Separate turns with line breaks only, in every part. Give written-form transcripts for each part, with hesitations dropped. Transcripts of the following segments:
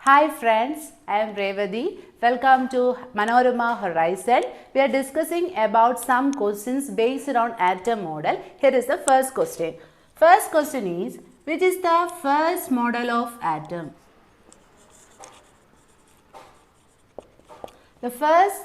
Hi friends, I am Revati. Welcome to Manorama Horizon. We are discussing about some questions based on atom model. Here is the first question. First question is, which is the first model of atom? The first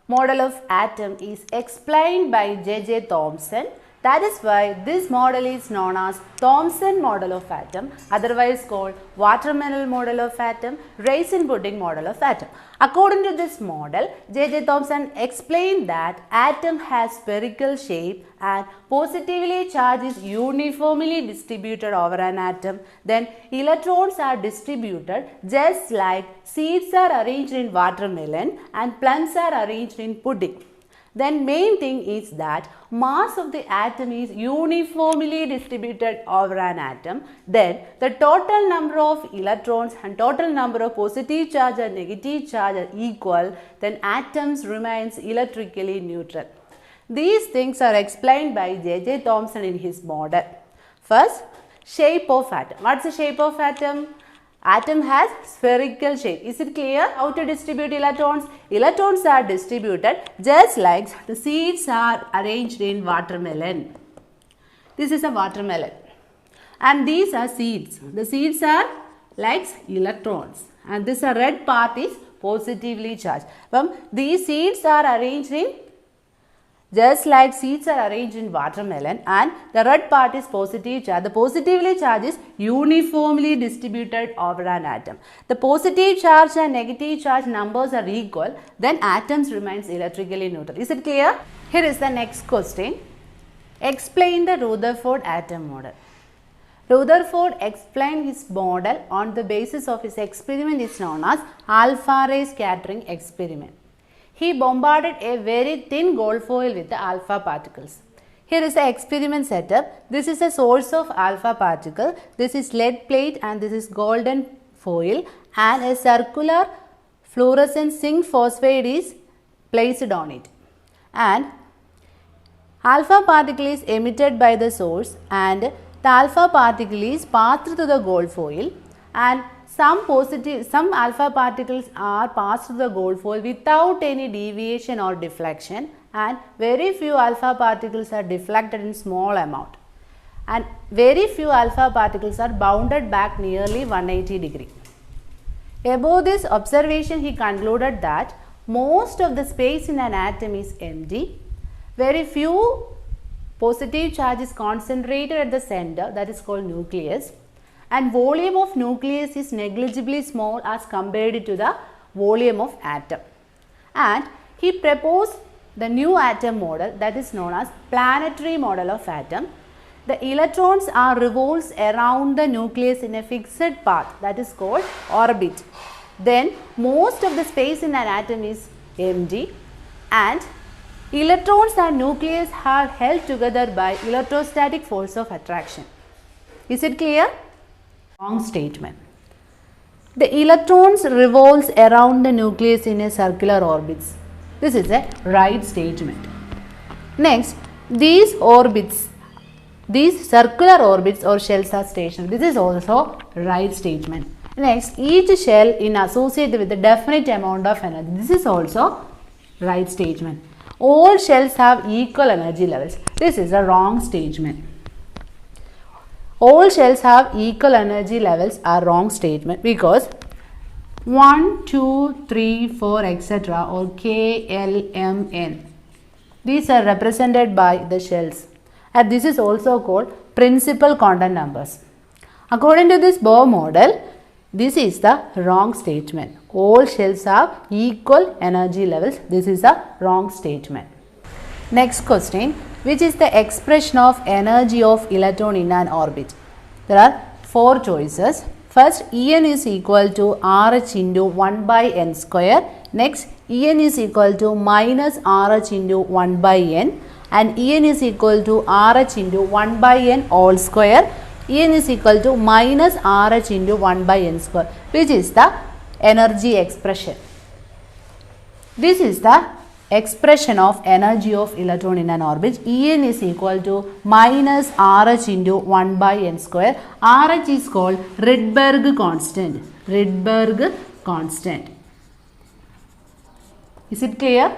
model of atom is explained by J.J. Thomson. That is why this model is known as Thomson model of atom, otherwise called watermelon model of atom, raisin pudding model of atom. According to this model, J.J. Thomson explained that atom has spherical shape and positively charged is uniformly distributed over an atom. Then electrons are distributed just like seeds are arranged in watermelon and plums are arranged in pudding. Then main thing is that mass of the atom is uniformly distributed over an atom. Then the total number of electrons and total number of positive charge and negative charge are equal. Then atoms remains electrically neutral. These things are explained by J.J. Thomson in his model. First, shape of atom. What's the shape of atom? Atom has spherical shape. Is it clear how to distribute electrons? Electrons are distributed just like the seeds are arranged in watermelon. This is a watermelon. And these are seeds. The seeds are like electrons. And this red part is positively charged. These seeds are arranged in just like seeds are arranged in watermelon and the red part is positive charge. The positively charge is uniformly distributed over an atom. The positive charge and negative charge numbers are equal, then atoms remains electrically neutral. Is it clear? Here is the next question. Explain the Rutherford atom model. Rutherford explained his model on the basis of his experiment is known as alpha ray scattering experiment. He bombarded a very thin gold foil with the alpha particles. Here is the experiment setup. This is a source of alpha particle. This is lead plate and this is golden foil and a circular fluorescent zinc phosphide is placed on it. And alpha particle is emitted by the source and the alpha particle is passed through the gold foil and some alpha particles are passed through the gold foil without any deviation or deflection and very few alpha particles are deflected in small amount and very few alpha particles are bounded back nearly 180 degree. Above this observation he concluded that most of the space in an atom is empty. Very few positive charge is concentrated at the center, that is called nucleus. And volume of nucleus is negligibly small as compared to the volume of atom. And he proposed the new atom model that is known as planetary model of atom. The electrons are revolves around the nucleus in a fixed path that is called orbit. Then most of the space in an atom is empty and electrons and nucleus are held together by electrostatic force of attraction. Is it clear? Wrong statement. The electrons revolves around the nucleus in a circular orbits. This is a right statement. Next, these orbits, these circular orbits or shells are stationary. This is also right statement. Next, each shell is associated with a definite amount of energy. This is also right statement. All shells have equal energy levels. This is a wrong statement. All shells have equal energy levels are wrong statement because 1, 2, 3, 4 etc. or K, L, M, N. These are represented by the shells and this is also called principal quantum numbers. According to this Bohr model, this is the wrong statement. All shells have equal energy levels. This is a wrong statement. Next question. Which is the expression of energy of electron in an orbit? There are 4 choices. First, En is equal to RH into 1 by n square. Next, En is equal to minus RH into 1 by n and En is equal to RH into 1 by n all square. En is equal to minus RH into 1 by n square. Which is the energy expression? This is the expression of energy of electron in an orbit. En is equal to minus RH into 1 by n square. RH is called Rydberg constant. Rydberg constant. Is it clear?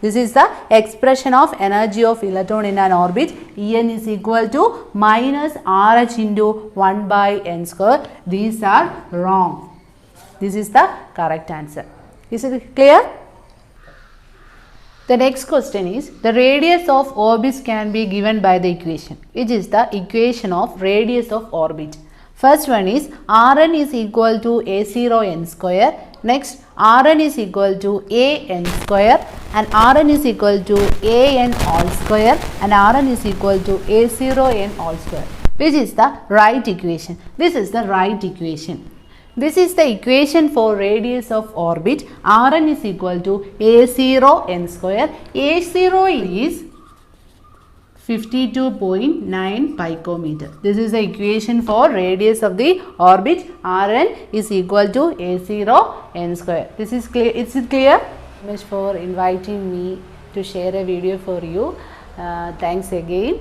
This is the expression of energy of electron in an orbit. En is equal to minus RH into 1 by n square. These are wrong. This is the correct answer. Is it clear? The next question is, the radius of orbits can be given by the equation, which is the equation of radius of orbit. First one is Rn is equal to A0 n square. Next, Rn is equal to A n square and Rn is equal to A n all square and Rn is equal to A0 n all square, which is the right equation. This is the right equation. This is the equation for radius of orbit. Rn is equal to A0 n square. A0 is 52.9 picometer. This is the equation for radius of the orbit. Rn is equal to A0 n square. This is clear. Is it clear? Thank you for inviting me to share a video for you. Thanks again.